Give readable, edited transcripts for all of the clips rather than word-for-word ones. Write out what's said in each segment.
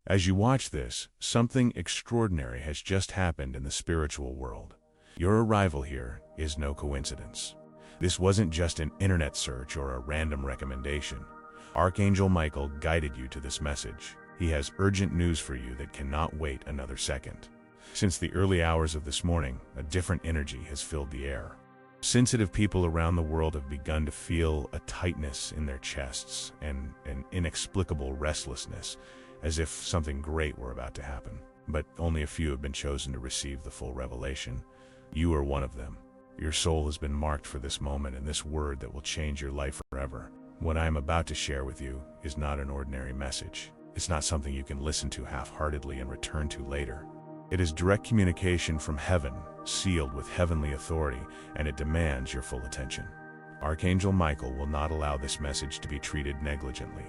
As you watch this, something extraordinary has just happened in the spiritual world. Your arrival here is no coincidence. This wasn't just an internet search or a random recommendation. Archangel Michael guided you to this message. He has urgent news for you that cannot wait another second. Since the early hours of this morning, a different energy has filled the air. Sensitive people around the world have begun to feel a tightness in their chests and an inexplicable restlessness, as if something great were about to happen. But only a few have been chosen to receive the full revelation. You are one of them. Your soul has been marked for this moment and this word that will change your life forever. What I am about to share with you is not an ordinary message. It's not something you can listen to half-heartedly and return to later. It is direct communication from heaven, sealed with heavenly authority, and it demands your full attention. Archangel Michael will not allow this message to be treated negligently.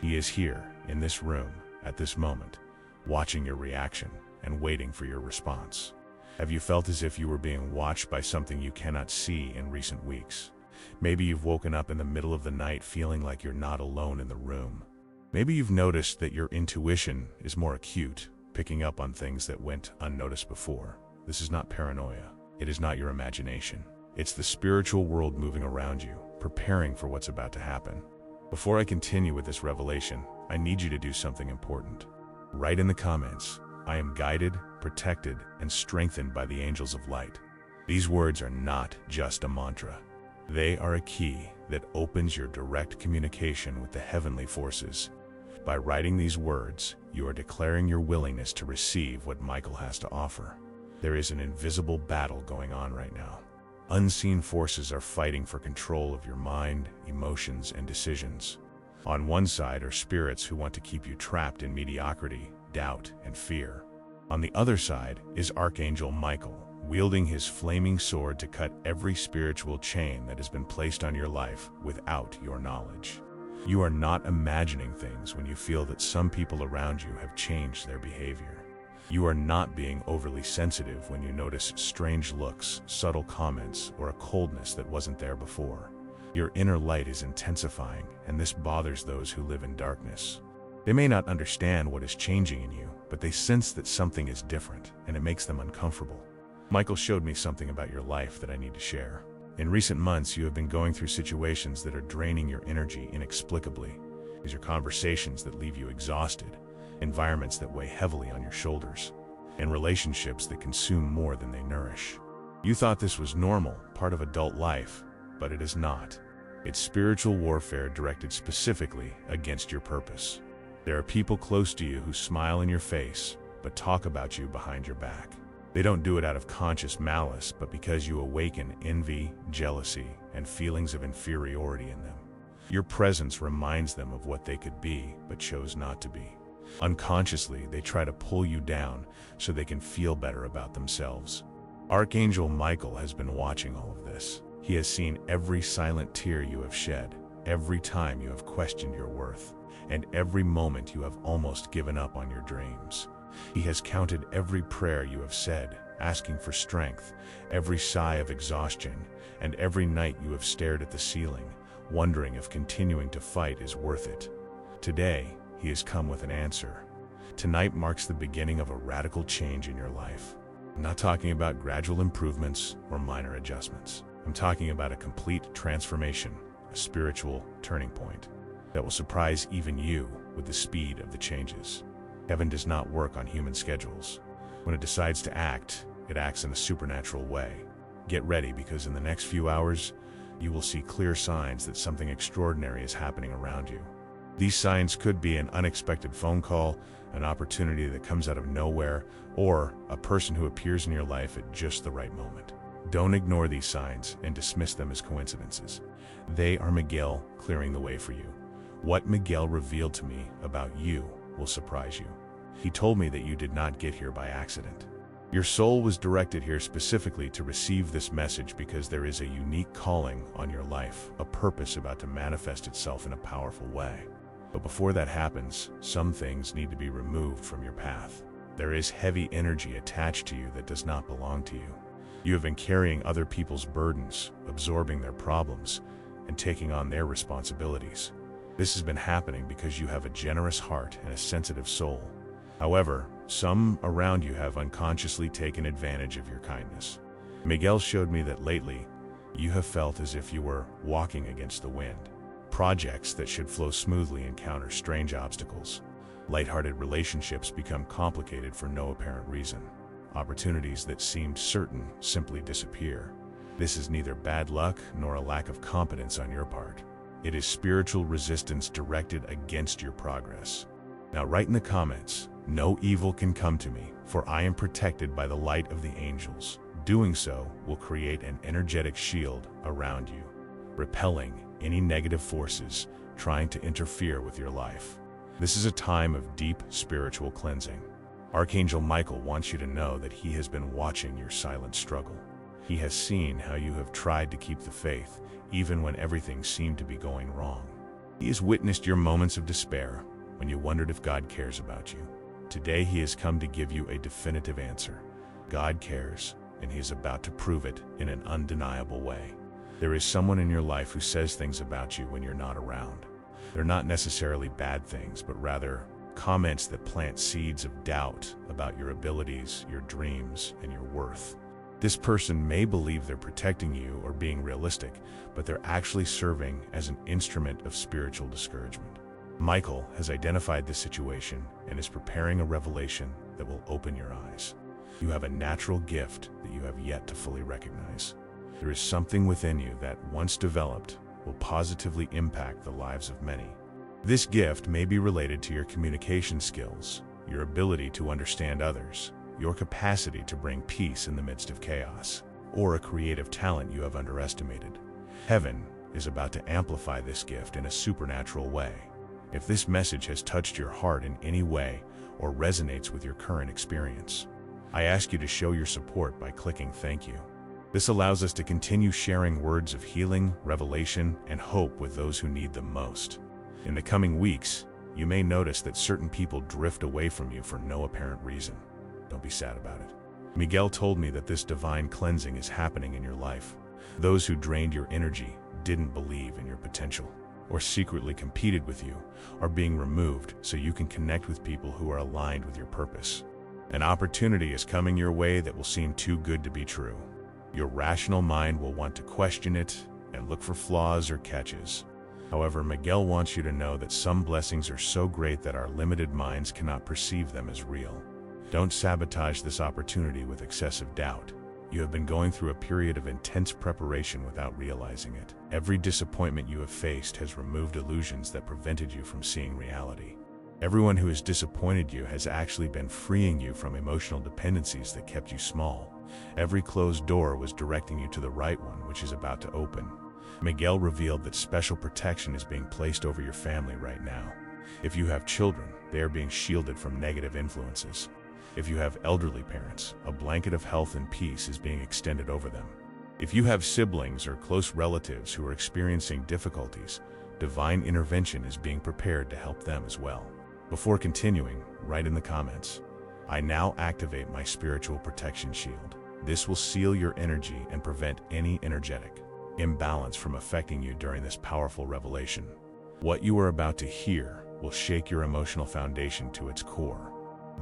He is here, in this room, at this moment, watching your reaction and waiting for your response. Have you felt as if you were being watched by something you cannot see in recent weeks? Maybe you've woken up in the middle of the night feeling like you're not alone in the room. Maybe you've noticed that your intuition is more acute, picking up on things that went unnoticed before. This is not paranoia. It is not your imagination. It's the spiritual world moving around you, preparing for what's about to happen. Before I continue with this revelation, I need you to do something important. Write in the comments, "I am guided, protected, and strengthened by the angels of light." These words are not just a mantra. They are a key that opens your direct communication with the heavenly forces. By writing these words, you are declaring your willingness to receive what Michael has to offer. There is an invisible battle going on right now. Unseen forces are fighting for control of your mind, emotions, and decisions. On one side are spirits who want to keep you trapped in mediocrity, doubt, and fear. On the other side is Archangel Michael, wielding his flaming sword to cut every spiritual chain that has been placed on your life without your knowledge. You are not imagining things when you feel that some people around you have changed their behavior. You are not being overly sensitive when you notice strange looks, subtle comments, or a coldness that wasn't there before. Your inner light is intensifying, and this bothers those who live in darkness. They may not understand what is changing in you, but they sense that something is different, and it makes them uncomfortable. Michael showed me something about your life that I need to share. In recent months, you have been going through situations that are draining your energy inexplicably. These are conversations that leave you exhausted, environments that weigh heavily on your shoulders, and relationships that consume more than they nourish. You thought this was normal, part of adult life, but it is not. It's spiritual warfare directed specifically against your purpose. There are people close to you who smile in your face, but talk about you behind your back. They don't do it out of conscious malice, but because you awaken envy, jealousy, and feelings of inferiority in them. Your presence reminds them of what they could be, but chose not to be. Unconsciously, they try to pull you down so they can feel better about themselves. Archangel Michael has been watching all of this. He has seen every silent tear you have shed, every time you have questioned your worth, and every moment you have almost given up on your dreams. He has counted every prayer you have said, asking for strength, every sigh of exhaustion, and every night you have stared at the ceiling, wondering if continuing to fight is worth it. Today, he has come with an answer. Tonight marks the beginning of a radical change in your life. I'm not talking about gradual improvements or minor adjustments. I'm talking about a complete transformation, a spiritual turning point that will surprise even you with the speed of the changes. Heaven does not work on human schedules. When it decides to act, it acts in a supernatural way. Get ready, because in the next few hours, you will see clear signs that something extraordinary is happening around you. These signs could be an unexpected phone call, an opportunity that comes out of nowhere, or a person who appears in your life at just the right moment. Don't ignore these signs and dismiss them as coincidences. They are Miguel clearing the way for you. What Miguel revealed to me about you will surprise you. He told me that you did not get here by accident. Your soul was directed here specifically to receive this message because there is a unique calling on your life, a purpose about to manifest itself in a powerful way. But before that happens, some things need to be removed from your path. There is heavy energy attached to you that does not belong to you. You have been carrying other people's burdens, absorbing their problems, and taking on their responsibilities. This has been happening because you have a generous heart and a sensitive soul. However, some around you have unconsciously taken advantage of your kindness. Miguel showed me that lately, you have felt as if you were walking against the wind. Projects that should flow smoothly encounter strange obstacles. Lighthearted relationships become complicated for no apparent reason. Opportunities that seemed certain simply disappear. This is neither bad luck nor a lack of competence on your part. It is spiritual resistance directed against your progress. Now write in the comments, "No evil can come to me, for I am protected by the light of the angels." Doing so will create an energetic shield around you, repelling any negative forces trying to interfere with your life. This is a time of deep spiritual cleansing. Archangel Michael wants you to know that he has been watching your silent struggle. He has seen how you have tried to keep the faith, even when everything seemed to be going wrong. He has witnessed your moments of despair when you wondered if God cares about you. Today he has come to give you a definitive answer. God cares, and he is about to prove it in an undeniable way. There is someone in your life who says things about you when you're not around. They're not necessarily bad things, but rather comments that plant seeds of doubt about your abilities, your dreams, and your worth. This person may believe they're protecting you or being realistic, but they're actually serving as an instrument of spiritual discouragement. Michael has identified this situation and is preparing a revelation that will open your eyes. You have a natural gift that you have yet to fully recognize. There is something within you that, once developed, will positively impact the lives of many. This gift may be related to your communication skills, your ability to understand others, your capacity to bring peace in the midst of chaos, or a creative talent you have underestimated. Heaven is about to amplify this gift in a supernatural way. If this message has touched your heart in any way or resonates with your current experience, I ask you to show your support by clicking "Thank you." This allows us to continue sharing words of healing, revelation, and hope with those who need them most. In the coming weeks, you may notice that certain people drift away from you for no apparent reason. Don't be sad about it. Miguel told me that this divine cleansing is happening in your life. Those who drained your energy, didn't believe in your potential, or secretly competed with you, are being removed so you can connect with people who are aligned with your purpose. An opportunity is coming your way that will seem too good to be true. Your rational mind will want to question it and look for flaws or catches. However, Miguel wants you to know that some blessings are so great that our limited minds cannot perceive them as real. Don't sabotage this opportunity with excessive doubt. You have been going through a period of intense preparation without realizing it. Every disappointment you have faced has removed illusions that prevented you from seeing reality. Everyone who has disappointed you has actually been freeing you from emotional dependencies that kept you small. Every closed door was directing you to the right one, which is about to open. Miguel revealed that special protection is being placed over your family right now. If you have children, they are being shielded from negative influences. If you have elderly parents, a blanket of health and peace is being extended over them. If you have siblings or close relatives who are experiencing difficulties, divine intervention is being prepared to help them as well. Before continuing, write in the comments, "I now activate my spiritual protection shield." This will seal your energy and prevent any energetic imbalance from affecting you during this powerful revelation. What you are about to hear will shake your emotional foundation to its core.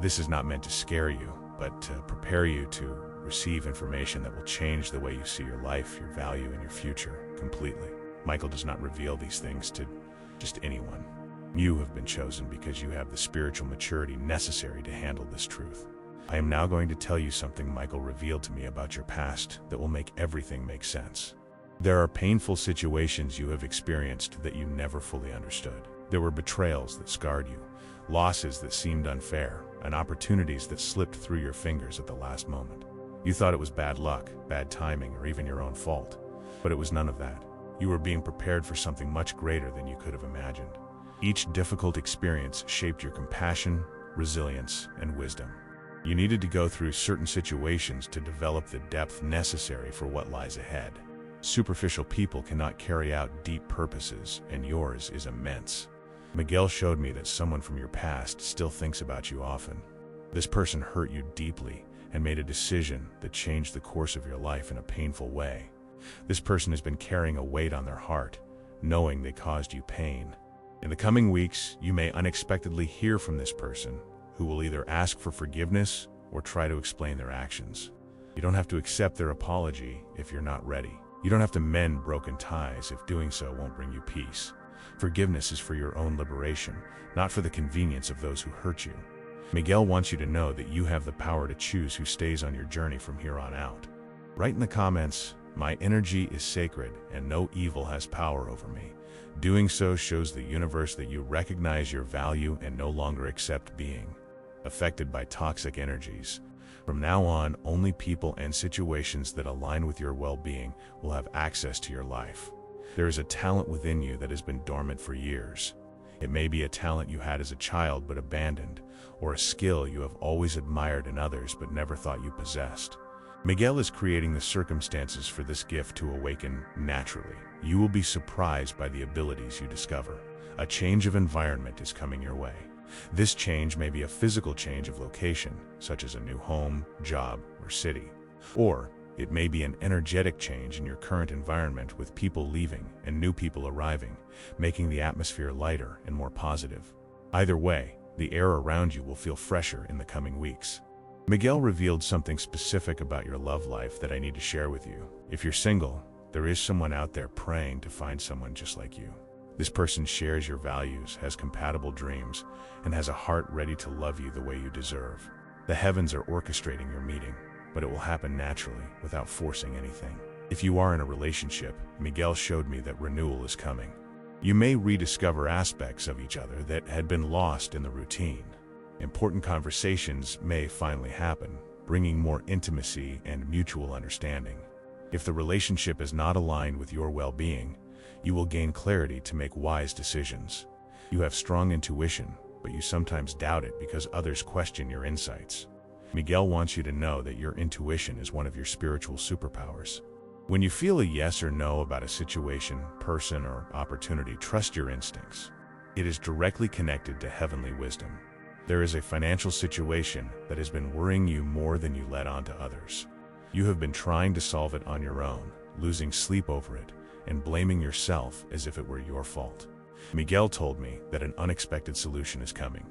This is not meant to scare you, but to prepare you to receive information that will change the way you see your life, your value, and your future completely. Michael does not reveal these things to just anyone. You have been chosen because you have the spiritual maturity necessary to handle this truth. I am now going to tell you something Michael revealed to me about your past that will make everything make sense. There are painful situations you have experienced that you never fully understood. There were betrayals that scarred you, losses that seemed unfair, and opportunities that slipped through your fingers at the last moment. You thought it was bad luck, bad timing, or even your own fault. But it was none of that. You were being prepared for something much greater than you could have imagined. Each difficult experience shaped your compassion, resilience, and wisdom. You needed to go through certain situations to develop the depth necessary for what lies ahead. Superficial people cannot carry out deep purposes, and yours is immense. Miguel showed me that someone from your past still thinks about you often. This person hurt you deeply and made a decision that changed the course of your life in a painful way. This person has been carrying a weight on their heart, knowing they caused you pain. In the coming weeks, you may unexpectedly hear from this person, who will either ask for forgiveness or try to explain their actions. You don't have to accept their apology if you're not ready. You don't have to mend broken ties if doing so won't bring you peace. Forgiveness is for your own liberation, not for the convenience of those who hurt you. Miguel wants you to know that you have the power to choose who stays on your journey from here on out. Write in the comments, "My energy is sacred and no evil has power over me." Doing so shows the universe that you recognize your value and no longer accept being affected by toxic energies. From now on, only people and situations that align with your well-being will have access to your life. There is a talent within you that has been dormant for years. It may be a talent you had as a child but abandoned, or a skill you have always admired in others but never thought you possessed. Miguel is creating the circumstances for this gift to awaken naturally. You will be surprised by the abilities you discover. A change of environment is coming your way. This change may be a physical change of location, such as a new home, job, or city. Or it may be an energetic change in your current environment with people leaving and new people arriving, making the atmosphere lighter and more positive. Either way, the air around you will feel fresher in the coming weeks. Miguel revealed something specific about your love life that I need to share with you. If you're single, there is someone out there praying to find someone just like you. This person shares your values, has compatible dreams, and has a heart ready to love you the way you deserve. The heavens are orchestrating your meeting, but it will happen naturally, without forcing anything. If you are in a relationship, Miguel showed me that renewal is coming. You may rediscover aspects of each other that had been lost in the routine. Important conversations may finally happen, bringing more intimacy and mutual understanding. If the relationship is not aligned with your well-being, you will gain clarity to make wise decisions. You have strong intuition, but you sometimes doubt it because others question your insights. Miguel wants you to know that your intuition is one of your spiritual superpowers. When you feel a yes or no about a situation, person, or opportunity, trust your instincts. It is directly connected to heavenly wisdom. There is a financial situation that has been worrying you more than you let on to others. You have been trying to solve it on your own, losing sleep over it, and blaming yourself as if it were your fault. Miguel told me that an unexpected solution is coming.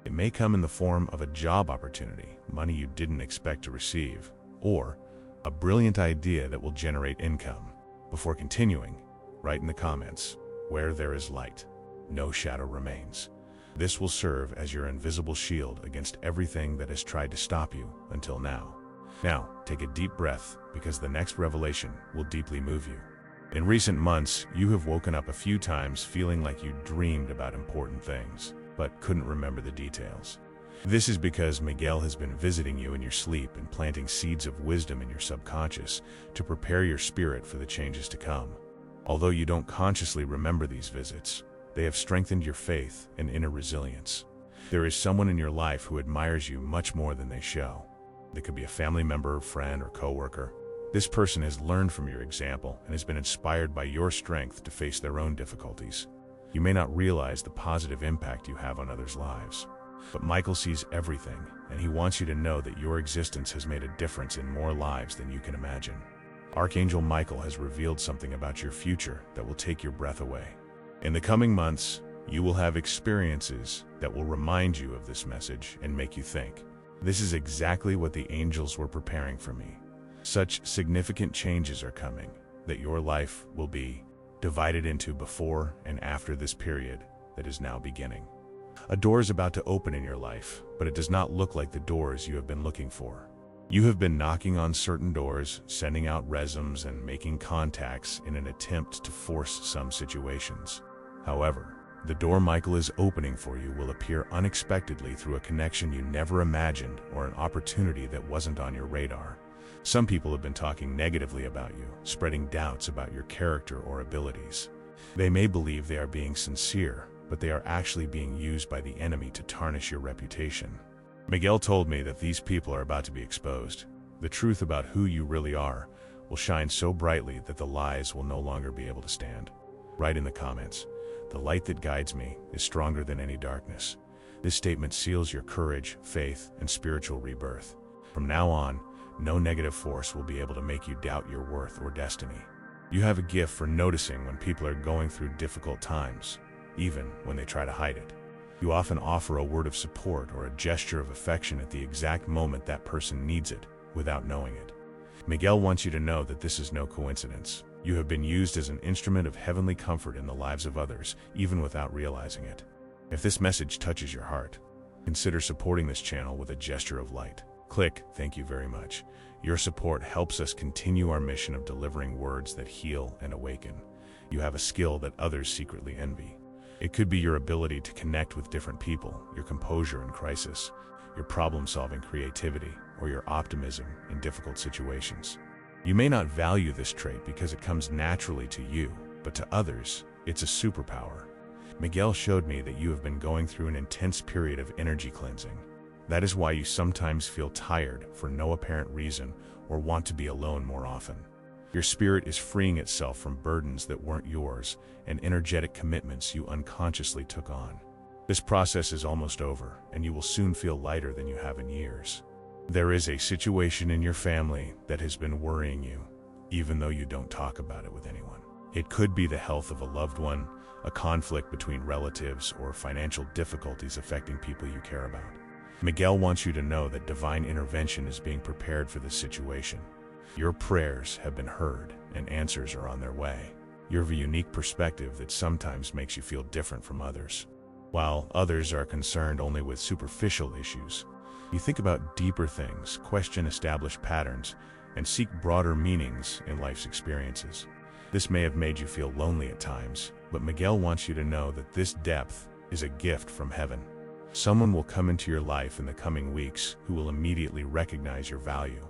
It may come in the form of a job opportunity, money you didn't expect to receive, or a brilliant idea that will generate income. Before continuing, write in the comments, "Where there is light, no shadow remains." This will serve as your invisible shield against everything that has tried to stop you until now. Now, take a deep breath, because the next revelation will deeply move you. In recent months, you have woken up a few times feeling like you dreamed about important things, but couldn't remember the details. This is because Miguel has been visiting you in your sleep and planting seeds of wisdom in your subconscious to prepare your spirit for the changes to come. Although you don't consciously remember these visits, they have strengthened your faith and inner resilience. There is someone in your life who admires you much more than they show. It could be a family member, friend, or coworker. This person has learned from your example and has been inspired by your strength to face their own difficulties. You may not realize the positive impact you have on others' lives, but Michael sees everything, and he wants you to know that your existence has made a difference in more lives than you can imagine. Archangel Michael has revealed something about your future that will take your breath away. In the coming months, you will have experiences that will remind you of this message and make you think, "This is exactly what the angels were preparing for me." Such significant changes are coming that your life will be divided into before and after this period that is now beginning. A door is about to open in your life, but it does not look like the doors you have been looking for. You have been knocking on certain doors, sending out resumes, and making contacts in an attempt to force some situations. However, the door Michael is opening for you will appear unexpectedly through a connection you never imagined or an opportunity that wasn't on your radar. Some people have been talking negatively about you, spreading doubts about your character or abilities. They may believe they are being sincere, but they are actually being used by the enemy to tarnish your reputation. Miguel told me that these people are about to be exposed. The truth about who you really are will shine so brightly that the lies will no longer be able to stand. Write in the comments, "The light that guides me is stronger than any darkness." This statement seals your courage, faith, and spiritual rebirth. From now on, no negative force will be able to make you doubt your worth or destiny. You have a gift for noticing when people are going through difficult times, even when they try to hide it. You often offer a word of support or a gesture of affection at the exact moment that person needs it, without knowing it. Miguel wants you to know that this is no coincidence. You have been used as an instrument of heavenly comfort in the lives of others, even without realizing it. If this message touches your heart, consider supporting this channel with a gesture of light. Click "Thank you very much." Your support helps us continue our mission of delivering words that heal and awaken. You have a skill that others secretly envy. It could be your ability to connect with different people, your composure in crisis, your problem-solving creativity, or your optimism in difficult situations. You may not value this trait because it comes naturally to you, but to others, it's a superpower. Miguel showed me that you have been going through an intense period of energy cleansing. That is why you sometimes feel tired for no apparent reason or want to be alone more often. Your spirit is freeing itself from burdens that weren't yours and energetic commitments you unconsciously took on. This process is almost over, and you will soon feel lighter than you have in years. There is a situation in your family that has been worrying you, even though you don't talk about it with anyone. It could be the health of a loved one, a conflict between relatives, or financial difficulties affecting people you care about. Miguel wants you to know that divine intervention is being prepared for this situation. Your prayers have been heard, and answers are on their way. You have a unique perspective that sometimes makes you feel different from others. While others are concerned only with superficial issues, you think about deeper things, question established patterns, and seek broader meanings in life's experiences. This may have made you feel lonely at times, but Miguel wants you to know that this depth is a gift from heaven. Someone will come into your life in the coming weeks who will immediately recognize your value.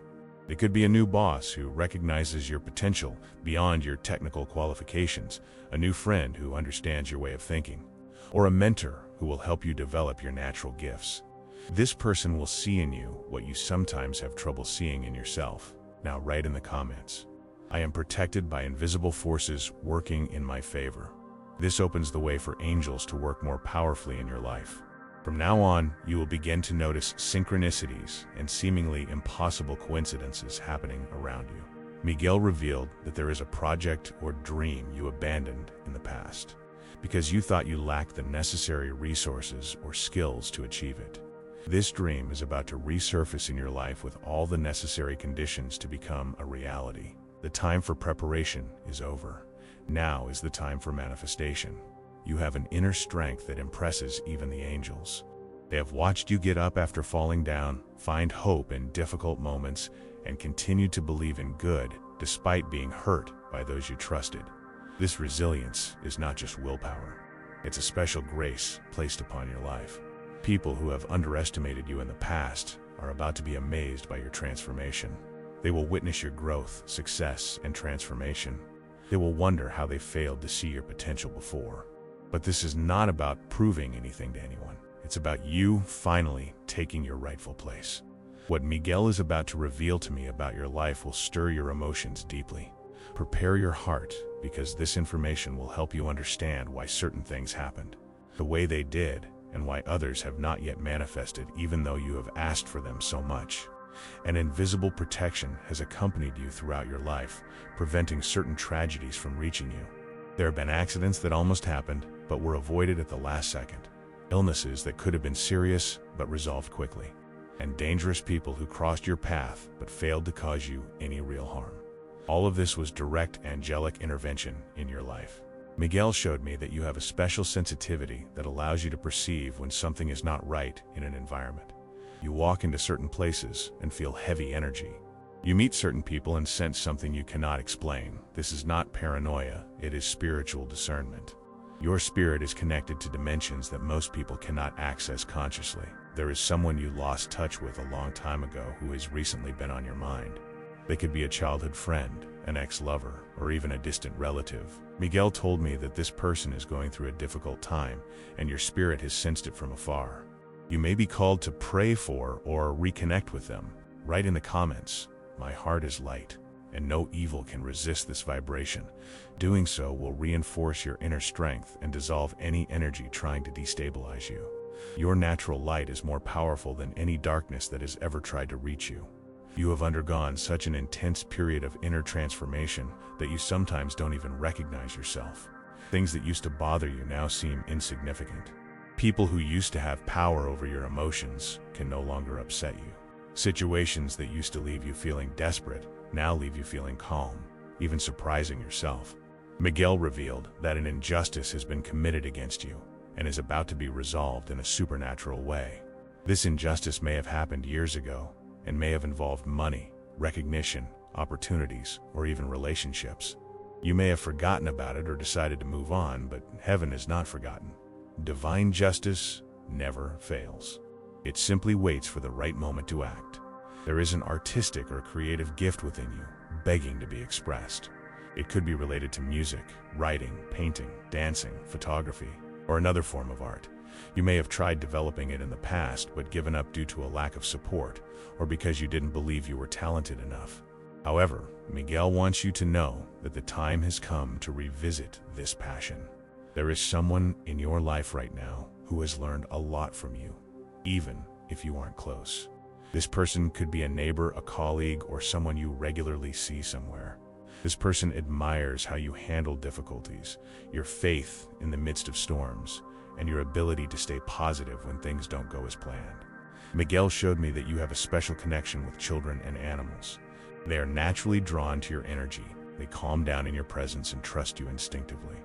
It could be a new boss who recognizes your potential beyond your technical qualifications, a new friend who understands your way of thinking, or a mentor who will help you develop your natural gifts. This person will see in you what you sometimes have trouble seeing in yourself. Now write in the comments, "I am protected by invisible forces working in my favor." This opens the way for angels to work more powerfully in your life. From now on, you will begin to notice synchronicities and seemingly impossible coincidences happening around you. Miguel revealed that there is a project or dream you abandoned in the past because you thought you lacked the necessary resources or skills to achieve it. This dream is about to resurface in your life with all the necessary conditions to become a reality. The time for preparation is over. Now is the time for manifestation. You have an inner strength that impresses even the angels. They have watched you get up after falling down, find hope in difficult moments, and continue to believe in good despite being hurt by those you trusted. This resilience is not just willpower. It's a special grace placed upon your life. People who have underestimated you in the past are about to be amazed by your transformation. They will witness your growth, success, and transformation. They will wonder how they failed to see your potential before. But this is not about proving anything to anyone. It's about you finally taking your rightful place. What Miguel is about to reveal to me about your life will stir your emotions deeply. Prepare your heart, because this information will help you understand why certain things happened, the way they did, and why others have not yet manifested even though you have asked for them so much. An invisible protection has accompanied you throughout your life, preventing certain tragedies from reaching you. There have been accidents that almost happened, but were avoided at the last second. Illnesses that could have been serious, but resolved quickly. And dangerous people who crossed your path, but failed to cause you any real harm. All of this was direct angelic intervention in your life. Miguel showed me that you have a special sensitivity that allows you to perceive when something is not right in an environment. You walk into certain places and feel heavy energy. You meet certain people and sense something you cannot explain. This is not paranoia, it is spiritual discernment. Your spirit is connected to dimensions that most people cannot access consciously. There is someone you lost touch with a long time ago who has recently been on your mind. They could be a childhood friend, an ex-lover, or even a distant relative. Miguel told me that this person is going through a difficult time, and your spirit has sensed it from afar. You may be called to pray for or reconnect with them. Write in the comments, "My heart is light, and no evil can resist this vibration." Doing so will reinforce your inner strength and dissolve any energy trying to destabilize you. Your natural light is more powerful than any darkness that has ever tried to reach you. You have undergone such an intense period of inner transformation that you sometimes don't even recognize yourself. Things that used to bother you now seem insignificant. People who used to have power over your emotions can no longer upset you. Situations that used to leave you feeling desperate now leave you feeling calm, even surprising yourself. Miguel revealed that an injustice has been committed against you and is about to be resolved in a supernatural way. This injustice may have happened years ago and may have involved money, recognition, opportunities, or even relationships. You may have forgotten about it or decided to move on, but heaven is not forgotten. Divine justice never fails. It simply waits for the right moment to act. There is an artistic or creative gift within you, begging to be expressed. It could be related to music, writing, painting, dancing, photography, or another form of art. You may have tried developing it in the past, but given up due to a lack of support, or because you didn't believe you were talented enough. However, Miguel wants you to know that the time has come to revisit this passion. There is someone in your life right now who has learned a lot from you, even if you aren't close. This person could be a neighbor, a colleague, or someone you regularly see somewhere. This person admires how you handle difficulties, your faith in the midst of storms, and your ability to stay positive when things don't go as planned. Miguel showed me that you have a special connection with children and animals. They are naturally drawn to your energy. They calm down in your presence and trust you instinctively.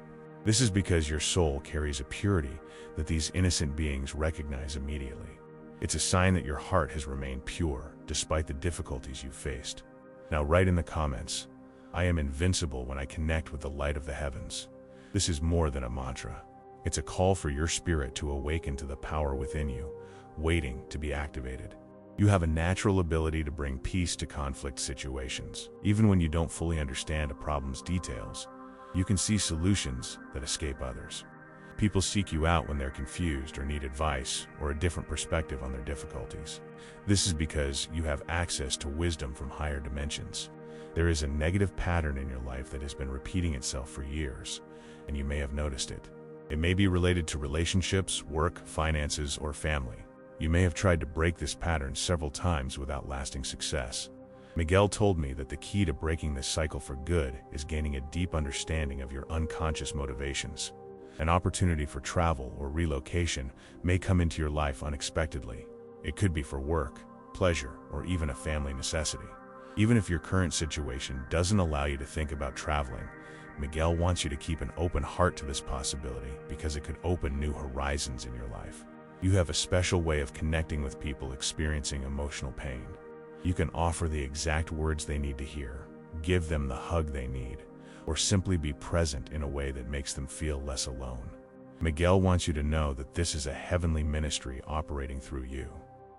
This is because your soul carries a purity that these innocent beings recognize immediately. It's a sign that your heart has remained pure despite the difficulties you've faced. Now write in the comments, "I am invincible when I connect with the light of the heavens." This is more than a mantra. It's a call for your spirit to awaken to the power within you, waiting to be activated. You have a natural ability to bring peace to conflict situations. Even when you don't fully understand a problem's details, you can see solutions that escape others. People seek you out when they're confused or need advice or a different perspective on their difficulties. This is because you have access to wisdom from higher dimensions. There is a negative pattern in your life that has been repeating itself for years, and you may have noticed it. It may be related to relationships, work, finances, or family. You may have tried to break this pattern several times without lasting success. Miguel told me that the key to breaking this cycle for good is gaining a deep understanding of your unconscious motivations. An opportunity for travel or relocation may come into your life unexpectedly. It could be for work, pleasure, or even a family necessity. Even if your current situation doesn't allow you to think about traveling, Miguel wants you to keep an open heart to this possibility because it could open new horizons in your life. You have a special way of connecting with people experiencing emotional pain. You can offer the exact words they need to hear, give them the hug they need, or simply be present in a way that makes them feel less alone. Miguel wants you to know that this is a heavenly ministry operating through you.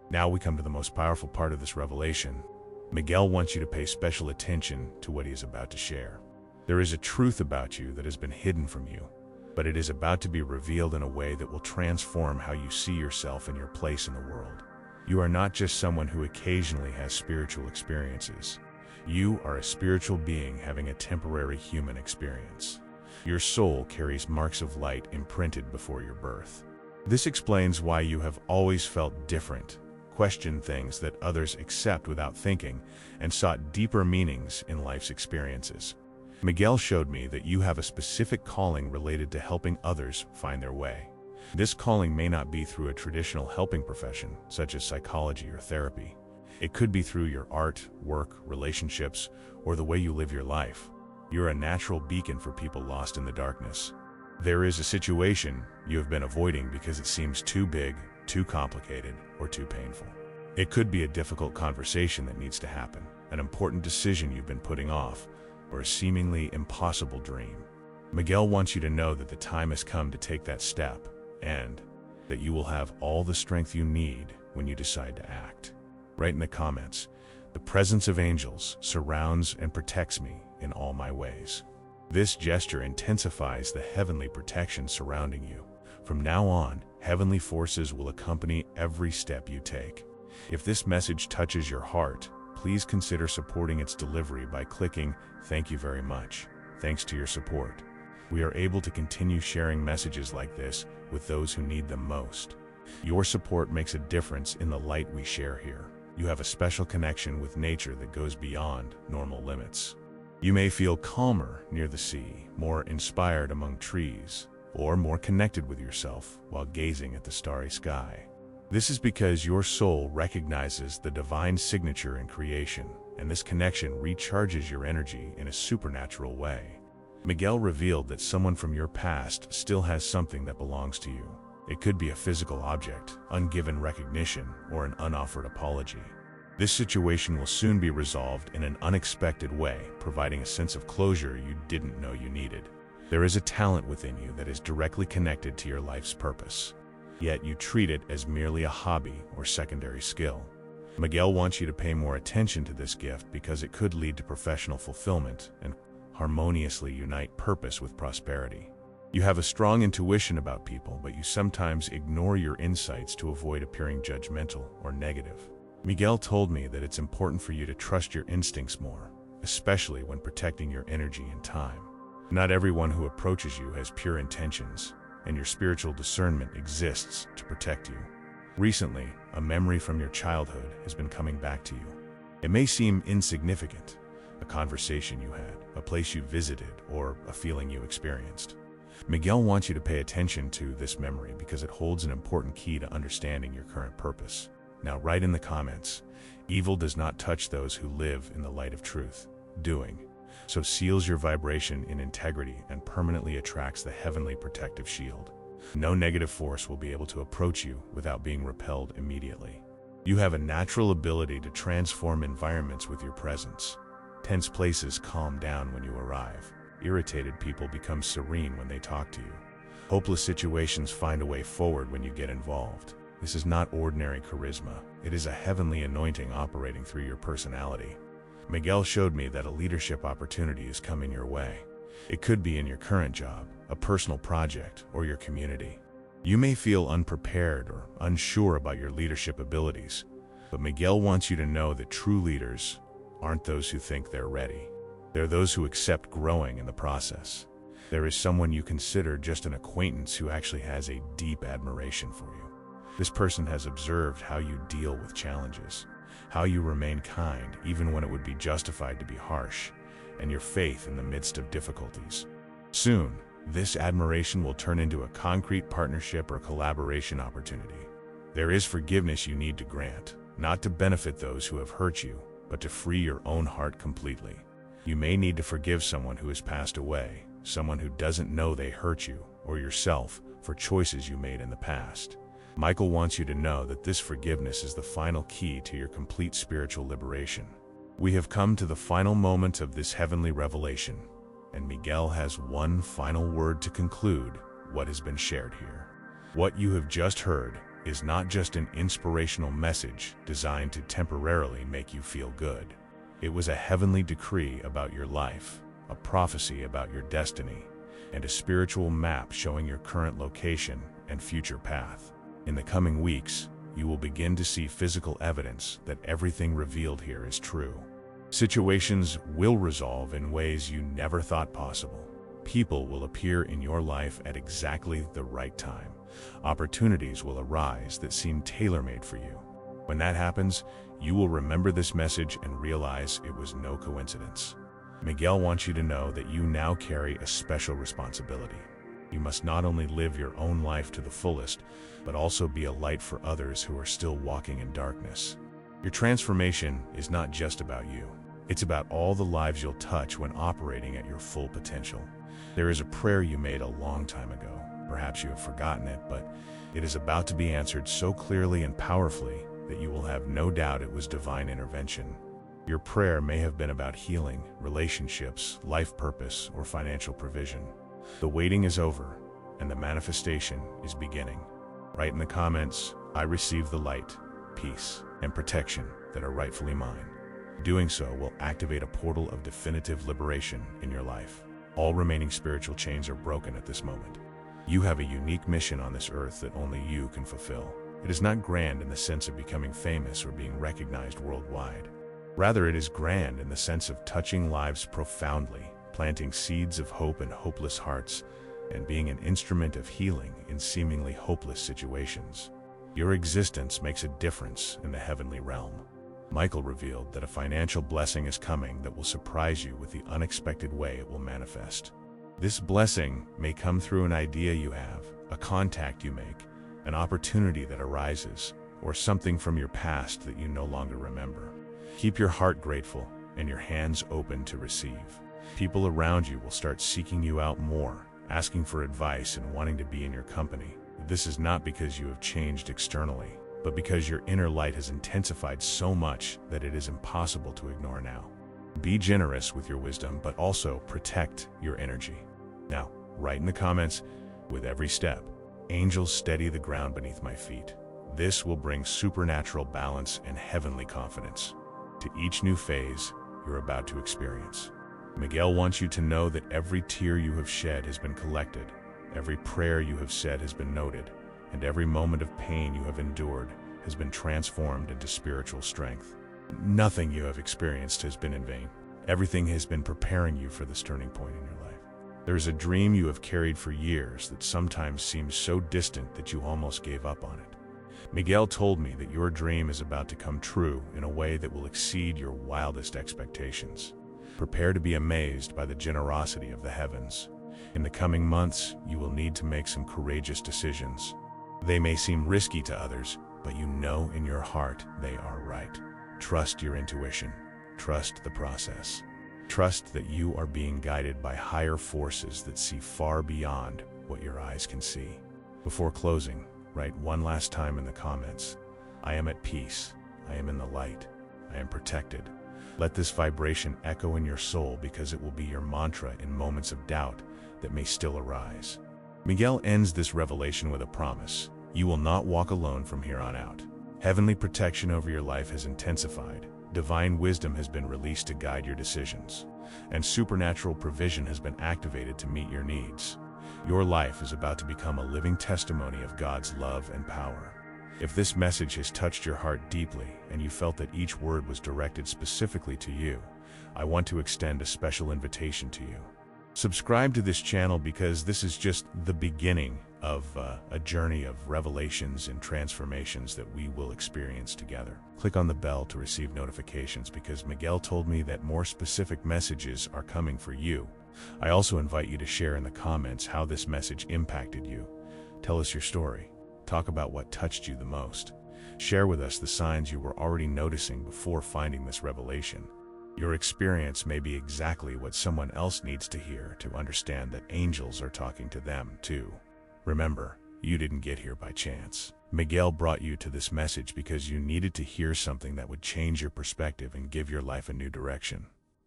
Now we come to the most powerful part of this revelation. Miguel wants you to pay special attention to what he is about to share. There is a truth about you that has been hidden from you, but it is about to be revealed in a way that will transform how you see yourself and your place in the world. You are not just someone who occasionally has spiritual experiences. You are a spiritual being having a temporary human experience. Your soul carries marks of light imprinted before your birth. This explains why you have always felt different, questioned things that others accept without thinking, and sought deeper meanings in life's experiences. Miguel showed me that you have a specific calling related to helping others find their way. This calling may not be through a traditional helping profession, such as psychology or therapy. It could be through your art, work, relationships, or the way you live your life. You're a natural beacon for people lost in the darkness. There is a situation you have been avoiding because it seems too big, too complicated, or too painful. It could be a difficult conversation that needs to happen, an important decision you've been putting off, or a seemingly impossible dream. Miguel wants you to know that the time has come to take that step, and that you will have all the strength you need when you decide to act. Write in the comments, "The presence of angels surrounds and protects me in all my ways." This gesture intensifies the heavenly protection surrounding you. From now on, heavenly forces will accompany every step you take. If this message touches your heart, please consider supporting its delivery by clicking "Thank you very much." Thanks to your support, we are able to continue sharing messages like this with those who need them most. Your support makes a difference in the light we share here. You have a special connection with nature that goes beyond normal limits. You may feel calmer near the sea, more inspired among trees, or more connected with yourself while gazing at the starry sky. This is because your soul recognizes the divine signature in creation, and this connection recharges your energy in a supernatural way. Miguel revealed that someone from your past still has something that belongs to you. It could be a physical object, ungiven recognition, or an unoffered apology. This situation will soon be resolved in an unexpected way, providing a sense of closure you didn't know you needed. There is a talent within you that is directly connected to your life's purpose, yet you treat it as merely a hobby or secondary skill. Miguel wants you to pay more attention to this gift because it could lead to professional fulfillment and harmoniously unite purpose with prosperity. You have a strong intuition about people, but you sometimes ignore your insights to avoid appearing judgmental or negative. Miguel told me that it's important for you to trust your instincts more, especially when protecting your energy and time. Not everyone who approaches you has pure intentions, and your spiritual discernment exists to protect you. Recently, a memory from your childhood has been coming back to you. It may seem insignificant, a conversation you had, a place you visited, or a feeling you experienced. Miguel wants you to pay attention to this memory because it holds an important key to understanding your current purpose. Now write in the comments, "Evil does not touch those who live in the light of truth, doing so seals your vibration in integrity and permanently attracts the heavenly protective shield. No negative force will be able to approach you without being repelled immediately. You have a natural ability to transform environments with your presence. Tense places calm down when you arrive. Irritated people become serene when they talk to you. Hopeless situations find a way forward when you get involved. This is not ordinary charisma. It is a heavenly anointing operating through your personality." Miguel showed me that a leadership opportunity is coming your way. It could be in your current job, a personal project, or your community. You may feel unprepared or unsure about your leadership abilities, but Miguel wants you to know that true leaders aren't those who think they're ready. They're those who accept growing in the process. There is someone you consider just an acquaintance who actually has a deep admiration for you. This person has observed how you deal with challenges, how you remain kind even when it would be justified to be harsh, and your faith in the midst of difficulties. Soon, this admiration will turn into a concrete partnership or collaboration opportunity. There is forgiveness you need to grant, not to benefit those who have hurt you, but to free your own heart completely. You may need to forgive someone who has passed away, someone who doesn't know they hurt you, or yourself for choices you made in the past. Michael wants you to know that this forgiveness is the final key to your complete spiritual liberation. We have come to the final moment of this heavenly revelation, and Miguel has one final word to conclude what has been shared here. What you have just heard is not just an inspirational message designed to temporarily make you feel good. It was a heavenly decree about your life, a prophecy about your destiny, and a spiritual map showing your current location and future path. In the coming weeks, you will begin to see physical evidence that everything revealed here is true. Situations will resolve in ways you never thought possible. People will appear in your life at exactly the right time. Opportunities will arise that seem tailor-made for you. When that happens, you will remember this message and realize it was no coincidence. Miguel wants you to know that you now carry a special responsibility. You must not only live your own life to the fullest, but also be a light for others who are still walking in darkness. Your transformation is not just about you. It's about all the lives you'll touch when operating at your full potential. There is a prayer you made a long time ago. Perhaps you have forgotten it, but it is about to be answered so clearly and powerfully that you will have no doubt it was divine intervention. Your prayer may have been about healing, relationships, life purpose, or financial provision. The waiting is over, and the manifestation is beginning. Write in the comments, "I receive the light, peace, and protection that are rightfully mine." Doing so will activate a portal of definitive liberation in your life. All remaining spiritual chains are broken at this moment. You have a unique mission on this earth that only you can fulfill. It is not grand in the sense of becoming famous or being recognized worldwide. Rather, it is grand in the sense of touching lives profoundly, planting seeds of hope in hopeless hearts, and being an instrument of healing in seemingly hopeless situations. Your existence makes a difference in the heavenly realm. Michael revealed that a financial blessing is coming that will surprise you with the unexpected way it will manifest. This blessing may come through an idea you have, a contact you make, an opportunity that arises, or something from your past that you no longer remember. Keep your heart grateful and your hands open to receive. People around you will start seeking you out more, asking for advice and wanting to be in your company. This is not because you have changed externally, but because your inner light has intensified so much that it is impossible to ignore now. Be generous with your wisdom, but also protect your energy. Now, write in the comments, with every step, angels steady the ground beneath my feet. This will bring supernatural balance and heavenly confidence to each new phase you're about to experience. Miguel wants you to know that every tear you have shed has been collected, every prayer you have said has been noted, and every moment of pain you have endured has been transformed into spiritual strength. Nothing you have experienced has been in vain. Everything has been preparing you for this turning point in your life. There is a dream you have carried for years that sometimes seems so distant that you almost gave up on it. Miguel told me that your dream is about to come true in a way that will exceed your wildest expectations. Prepare to be amazed by the generosity of the heavens. In the coming months, you will need to make some courageous decisions. They may seem risky to others, but you know in your heart they are right. Trust your intuition. Trust the process. Trust that you are being guided by higher forces that see far beyond what your eyes can see. Before closing, write one last time in the comments, I am at peace. I am in the light. I am protected. Let this vibration echo in your soul, because it will be your mantra in moments of doubt that may still arise. Miguel ends this revelation with a promise. You will not walk alone from here on out. Heavenly protection over your life has intensified. Divine wisdom has been released to guide your decisions, and supernatural provision has been activated to meet your needs. Your life is about to become a living testimony of God's love and power. If this message has touched your heart deeply and you felt that each word was directed specifically to you, I want to extend a special invitation to you. Subscribe to this channel, because this is just the beginning of a journey of revelations and transformations that we will experience together. Click on the bell to receive notifications, because Miguel told me that more specific messages are coming for you. I also invite you to share in the comments how this message impacted you. Tell us your story. Talk about what touched you the most. Share with us the signs you were already noticing before finding this revelation. Your experience may be exactly what someone else needs to hear to understand that angels are talking to them too. Remember, you didn't get here by chance. Miguel brought you to this message because you needed to hear something that would change your perspective and give your life a new direction.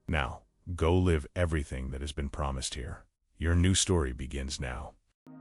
Now, go live everything that has been promised here. Your new story begins now.